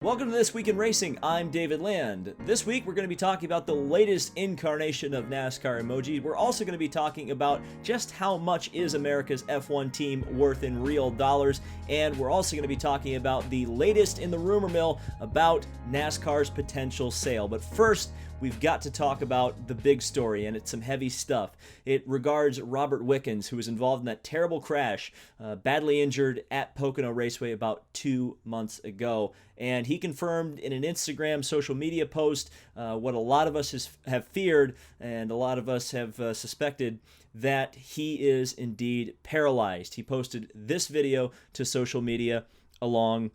Welcome to This Week in Racing. I'm David Land. This week we're going to be talking about the latest incarnation of NASCAR Emoji. We're also going to be talking about just how much is America's F1 team worth in real dollars, and we're also going to be talking about the latest in the rumor mill about NASCAR's potential sale. But first, we've got to talk about the big story, and it's some heavy stuff. It regards Robert Wickens, who was involved in that terrible crash, badly injured at Pocono Raceway about 2 months ago. And he confirmed in an Instagram social media post what a lot of us have feared and a lot of us have suspected, that he is indeed paralyzed. He posted this video to social media along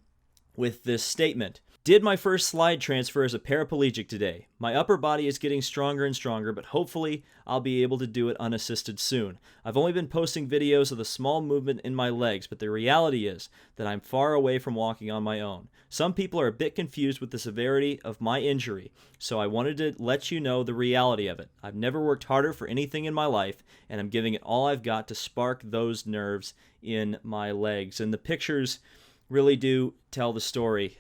with this statement. Did my first slide transfer as a paraplegic today. My upper body is getting stronger and stronger, but hopefully I'll be able to do it unassisted soon. I've only been posting videos of the small movement in my legs, but the reality is that I'm far away from walking on my own. Some people are a bit confused with the severity of my injury, so I wanted to let you know the reality of it. I've never worked harder for anything in my life, and I'm giving it all I've got to spark those nerves in my legs. And the pictures really do tell the story.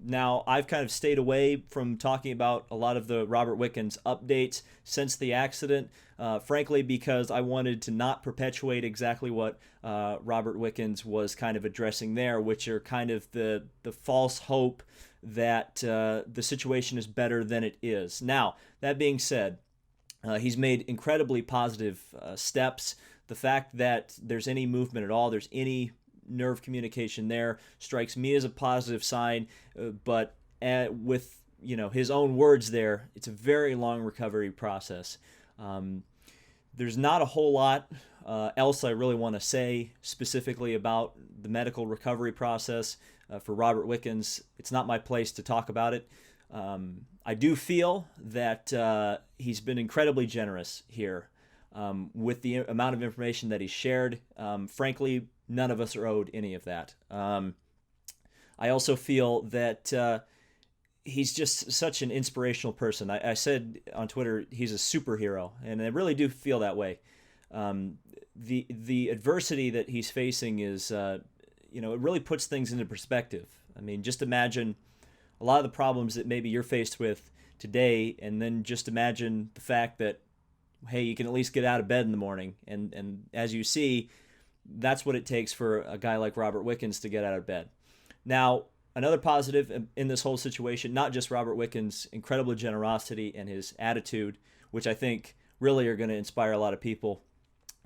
Now, I've kind of stayed away from talking about a lot of the Robert Wickens updates since the accident, frankly, because I wanted to not perpetuate exactly what Robert Wickens was kind of addressing there, which are kind of the false hope that the situation is better than it is. Now, that being said, he's made incredibly positive steps. The fact that there's any movement at all, there's any nerve communication there, strikes me as a positive sign, but with his own words there, it's a very long recovery process. There's not a whole lot else I really want to say specifically about the medical recovery process for Robert Wickens. It's not my place to talk about it. I do feel that he's been incredibly generous here with the amount of information that he's shared. Frankly, none of us are owed any of that. I also feel that he's just such an inspirational person. I said on Twitter he's a superhero, and I really do feel that way. The adversity that he's facing is, it really puts things into perspective. I mean, just imagine a lot of the problems that maybe you're faced with today, and then just imagine the fact that, hey, you can at least get out of bed in the morning. And as you see, that's what it takes for a guy like Robert Wickens to get out of bed. Now, another positive in this whole situation, not just Robert Wickens' incredible generosity and his attitude, which I think really are going to inspire a lot of people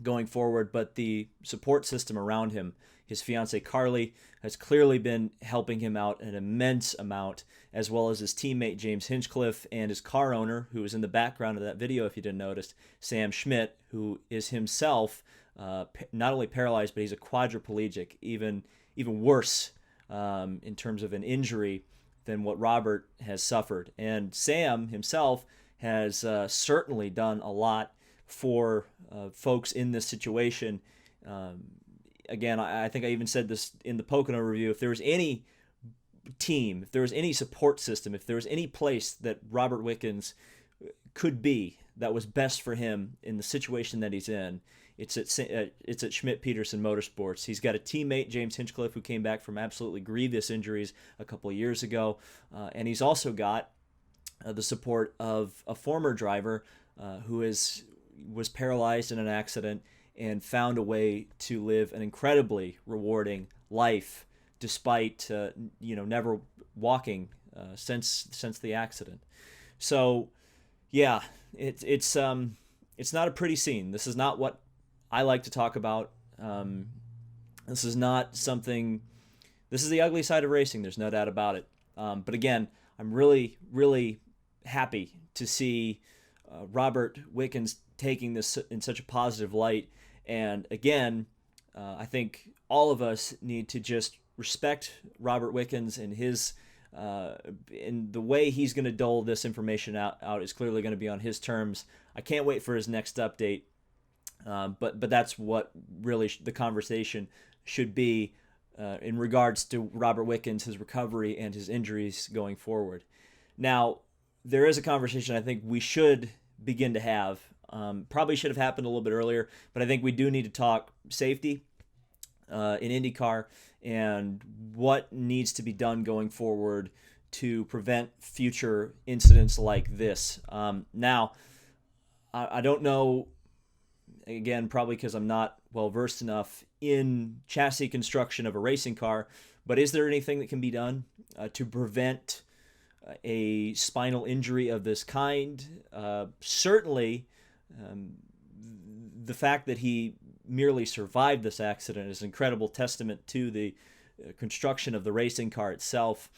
going forward, but the support system around him. His fiancée Carly has clearly been helping him out an immense amount, as well as his teammate James Hinchcliffe and his car owner, who was in the background of that video if you didn't notice, Sam Schmidt, who is himself not only paralyzed, but he's a quadriplegic, even worse in terms of an injury than what Robert has suffered. And Sam himself has certainly done a lot for folks in this situation. Again, I think I even said this in the Pocono review, if there was any team, if there was any support system, if there was any place that Robert Wickens could be that was best for him in the situation that he's in, it's at Schmidt-Peterson Motorsports. He's got a teammate, James Hinchcliffe, who came back from absolutely grievous injuries a couple of years ago, and he's also got the support of a former driver who was paralyzed in an accident and found a way to live an incredibly rewarding life despite never walking since the accident. So yeah, it's not a pretty scene. This is not what I like to talk about. This is not something. This is the ugly side of racing. There's no doubt about it. But again, I'm really, really happy to see Robert Wickens taking this in such a positive light. And again, I think all of us need to just respect Robert Wickens and his in the way he's going to dole this information out is clearly going to be on his terms. I can't wait for his next update. But that's what really the conversation should be in regards to Robert Wickens, his recovery, and his injuries going forward. Now, there is a conversation I think we should begin to have. Probably should have happened a little bit earlier, but I think we do need to talk safety. in IndyCar and what needs to be done going forward to prevent future incidents like this. Now, I don't know, again, probably because I'm not well versed enough in chassis construction of a racing car, but is there anything that can be done to prevent a spinal injury of this kind? Certainly, the fact that he merely survived this accident is an incredible testament to the construction of the racing car itself.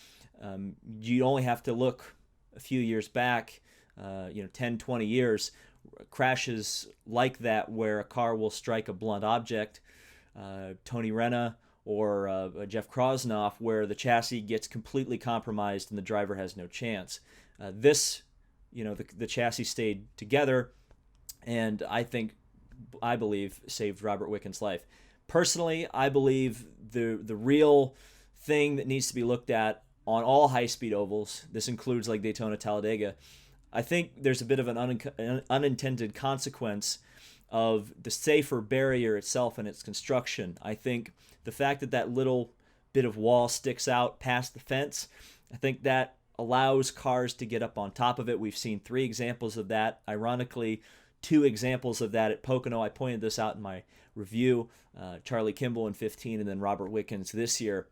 You only have to look a few years back, 10, 20 years, crashes like that where a car will strike a blunt object, Tony Renna or Jeff Krosnoff, where the chassis gets completely compromised and the driver has no chance. The chassis stayed together, and I believe saved Robert Wickens' life. Personally, I believe the real thing that needs to be looked at on all high-speed ovals, this includes like Daytona, Talladega, I think there's a bit of an unintended consequence of the safer barrier itself and its construction. I think the fact that that little bit of wall sticks out past the fence, I think that allows cars to get up on top of it. We've seen 3 examples of that. Ironically, 2 examples of that at Pocono. I pointed this out in my review. Charlie Kimball in 2015 and then Robert Wickens this year.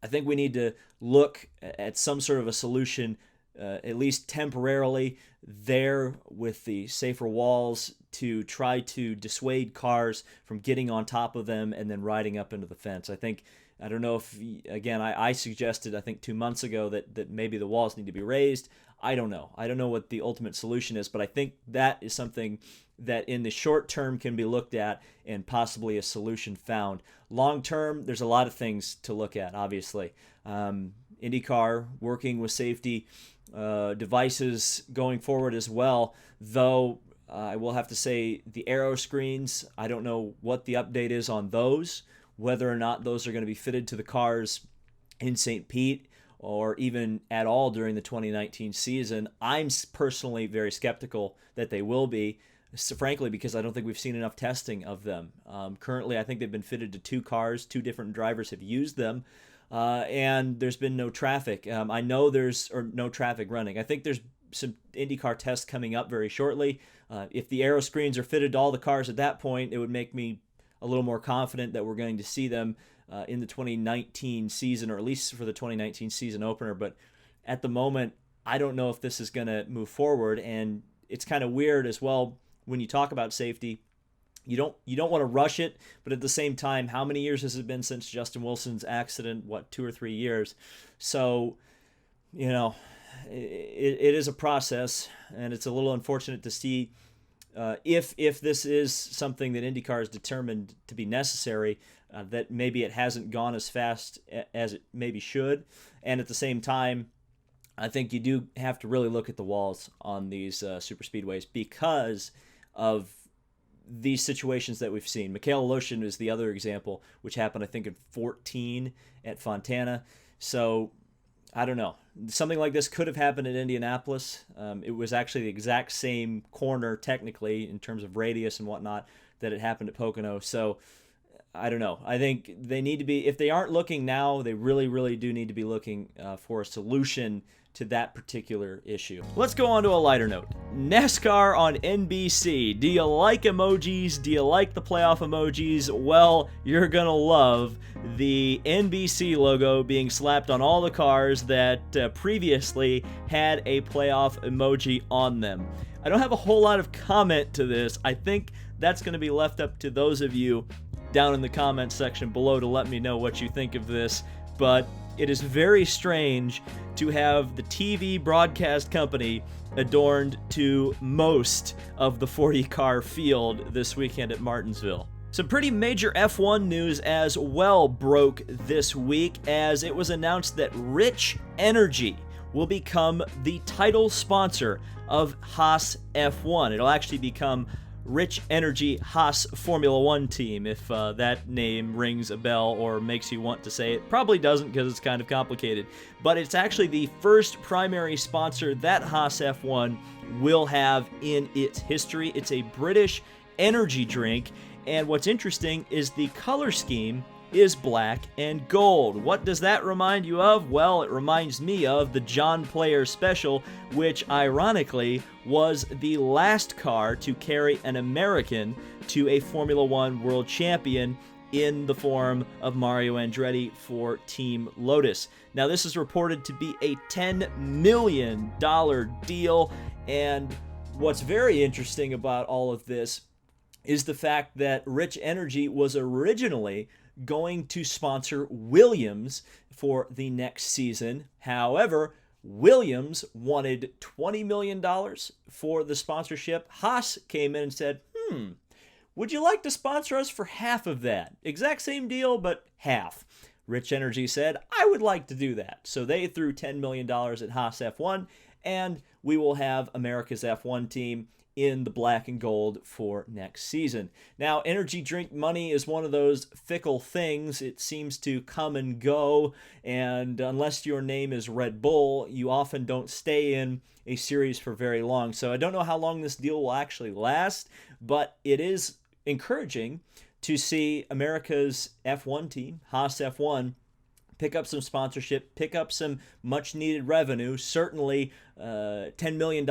I think we need to look at some sort of a solution, at least temporarily, there with the safer walls to try to dissuade cars from getting on top of them and then riding up into the fence. I don't know if, again, I suggested, I think 2 months ago that maybe the walls need to be raised. I don't know. I don't know what the ultimate solution is, but I think that is something that in the short term can be looked at and possibly a solution found. Long term, there's a lot of things to look at, obviously. IndyCar working with safety devices going forward as well, though I will have to say the aero screens, I don't know what the update is on those, whether or not those are going to be fitted to the cars in St. Pete or even at all during the 2019 season. I'm personally very skeptical that they will be, frankly, because I don't think we've seen enough testing of them. Currently, I think they've been fitted to 2 cars. 2 different drivers have used them, and there's been no traffic. I know no traffic running. I think there's some IndyCar tests coming up very shortly. If the aero screens are fitted to all the cars at that point, it would make me a little more confident that we're going to see them in the 2019 season, or at least for the 2019 season opener. But at the moment, I don't know if this is going to move forward, and it's kind of weird as well when you talk about safety. You don't want to rush it, but at the same time, how many years has it been since Justin Wilson's accident? 2 or 3 years? So, it is a process, and it's a little unfortunate to see if this is something that IndyCar is determined to be necessary, that maybe it hasn't gone as fast as it maybe should. And at the same time, I think you do have to really look at the walls on these super speedways because of these situations that we've seen. Michaela Lotion is the other example, which happened, I think, in 2014 at Fontana. So, I don't know. Something like this could have happened in Indianapolis. It was actually the exact same corner, technically, in terms of radius and whatnot, that it happened at Pocono. So, I don't know. I think they need to be, if they aren't looking now, they really, really do need to be looking for a solution to that particular issue. Let's go on to a lighter note. NASCAR on NBC. Do you like emojis? Do you like the playoff emojis? Well, you're gonna love the NBC logo being slapped on all the cars that previously had a playoff emoji on them. I don't have a whole lot of comment to this. I think that's going to be left up to those of you down in the comments section below to let me know what you think of this, but it is very strange to have the TV broadcast company adorned to most of the 40-car field this weekend at Martinsville. Some pretty major F1 news as well broke this week, as it was announced that Rich Energy will become the title sponsor of Haas F1. It'll actually become Rich Energy Haas Formula One team, if that name rings a bell or makes you want to say it. Probably doesn't, because it's kind of complicated. But it's actually the first primary sponsor that Haas F1 will have in its history. It's a British energy drink, And what's interesting is the color scheme is black and gold. What does that remind you of? Well, it reminds me of the John Player Special, which ironically was the last car to carry an American to a Formula One world champion in the form of Mario Andretti for Team Lotus. Now, this is reported to be a $10 million deal, and what's very interesting about all of this is the fact that Rich Energy was originally going to sponsor Williams for the next season. However, Williams wanted $20 million for the sponsorship. Haas came in and said, would you like to sponsor us for half of that? Exact same deal, but half. Rich Energy said, I would like to do that. So they threw $10 million at Haas F1, and we will have America's F1 team in the black and gold for next season. Now, energy drink money is one of those fickle things. It seems to come and go, and unless your name is Red Bull, you often don't stay in a series for very long. So I don't know how long this deal will actually last, but it is encouraging to see America's F1 team, Haas F1, pick up some sponsorship, pick up some much-needed revenue. Certainly, $10 million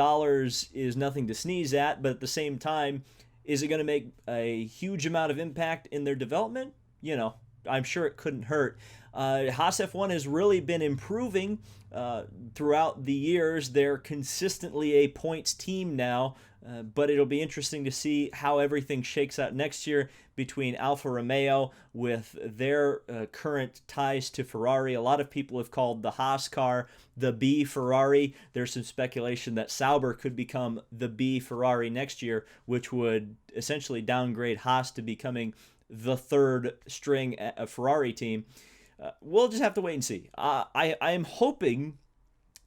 is nothing to sneeze at, but at the same time, is it going to make a huge amount of impact in their development? You know, I'm sure it couldn't hurt. Haas F1 has really been improving throughout the years. They're consistently a points team now, but it'll be interesting to see how everything shakes out next year between Alfa Romeo with their current ties to Ferrari. A lot of people have called the Haas car the B Ferrari. There's some speculation that Sauber could become the B Ferrari next year, which would essentially downgrade Haas to becoming the third string Ferrari team. We'll just have to wait and see. I am hoping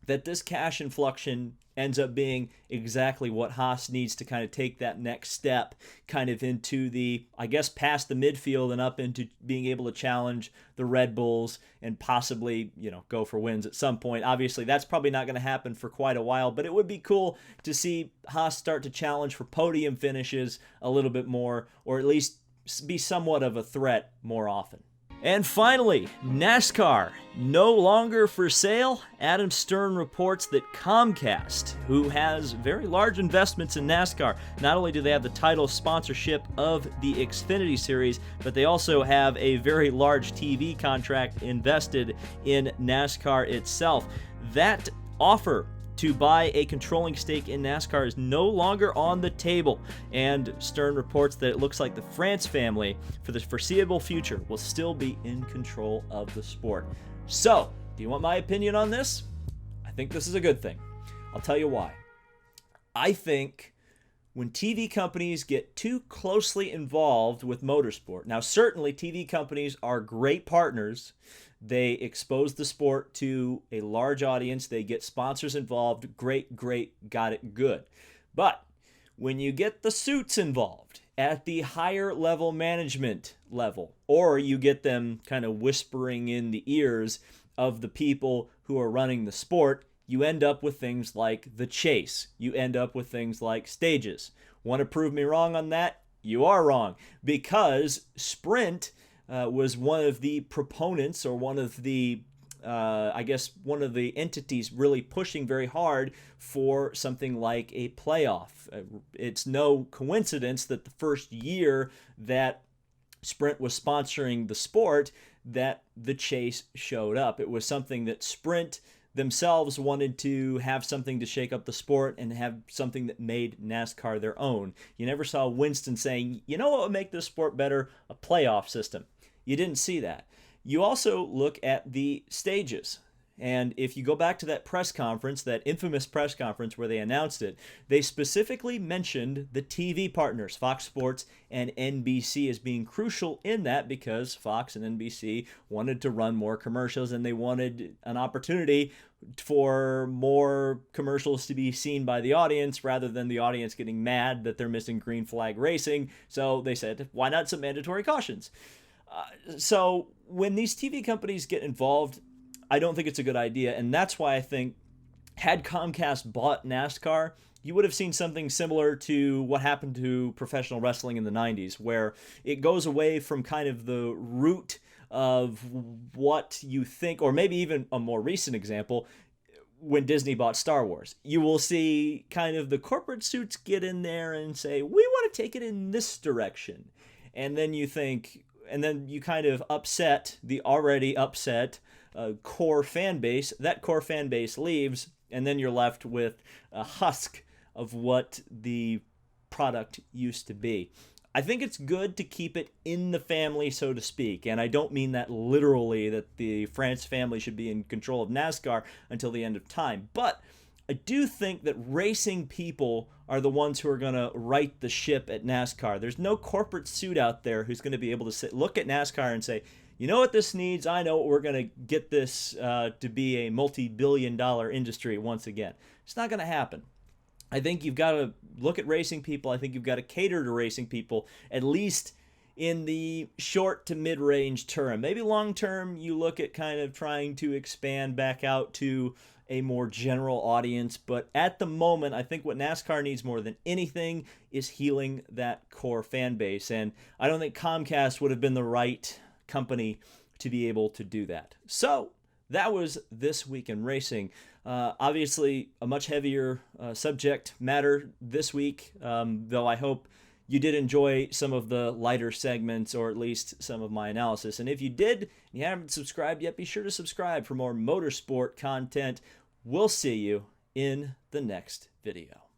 that this cash inflection ends up being exactly what Haas needs to kind of take that next step kind of into the, I guess, past the midfield and up into being able to challenge the Red Bulls and possibly, you know, go for wins at some point. Obviously, that's probably not going to happen for quite a while, but it would be cool to see Haas start to challenge for podium finishes a little bit more, or at least be somewhat of a threat more often. And finally, NASCAR, no longer for sale. Adam Stern reports that Comcast, who has very large investments in NASCAR, not only do they have the title sponsorship of the Xfinity Series, but they also have a very large TV contract invested in NASCAR itself. That offer to buy a controlling stake in NASCAR is no longer on the table, and Stern reports that it looks like the France family, for the foreseeable future, will still be in control of the sport. So, do you want my opinion on this? I think this is a good thing. I'll tell you why. I think when TV companies get too closely involved with motorsport, now certainly TV companies are great partners. They expose the sport to a large audience. They get sponsors involved. Great, got it, good. But when you get the suits involved at the higher level management level, or you get them kind of whispering in the ears of the people who are running the sport, you end up with things like the chase. You end up with things like stages. Want to prove me wrong on that? You are wrong, because Sprint was one of the proponents, or one of the one of the entities really pushing very hard for something like a playoff. It's no coincidence that the first year that Sprint was sponsoring the sport, that the chase showed up. It was something that Sprint themselves wanted to have, something to shake up the sport and have something that made NASCAR their own. You never saw Winston saying, you know what would make this sport better? A playoff system. You didn't see that. You also look at the stages. And if you go back to that press conference, that infamous press conference where they announced it, they specifically mentioned the TV partners, Fox Sports and NBC, as being crucial in that, because Fox and NBC wanted to run more commercials, and they wanted an opportunity for more commercials to be seen by the audience, rather than the audience getting mad that they're missing green flag racing. So they said, why not some mandatory cautions? So when these TV companies get involved, I don't think it's a good idea, and that's why I think, had Comcast bought NASCAR, you would have seen something similar to what happened to professional wrestling in the 90s, where it goes away from kind of the root of what you think, or maybe even a more recent example, when Disney bought Star Wars. You will see kind of the corporate suits get in there and say, we want to take it in this direction. And then you think, and then you kind of upset the already upset core fan base. That core fan base leaves, and then you're left with a husk of what the product used to be. I think it's good to keep it in the family, so to speak, and I don't mean that literally, that the France family should be in control of NASCAR until the end of time, but I do think that racing people are the ones who are going to right the ship at NASCAR. There's no corporate suit out there who's going to be able to look at NASCAR and say, you know what this needs? I know what we're going to get this to be a multi-billion-dollar industry once again. It's not going to happen. I think you've got to look at racing people. I think you've got to cater to racing people, at least in the short to mid-range term. Maybe long term, you look at kind of trying to expand back out to a more general audience. But at the moment, I think what NASCAR needs more than anything is healing that core fan base. And I don't think Comcast would have been the right company to be able to do that. So that was This Week in Racing. Obviously, a much heavier subject matter this week, though I hope you did enjoy some of the lighter segments, or at least some of my analysis. And if you did, and you haven't subscribed yet, be sure to subscribe for more motorsport content. We'll see you in the next video.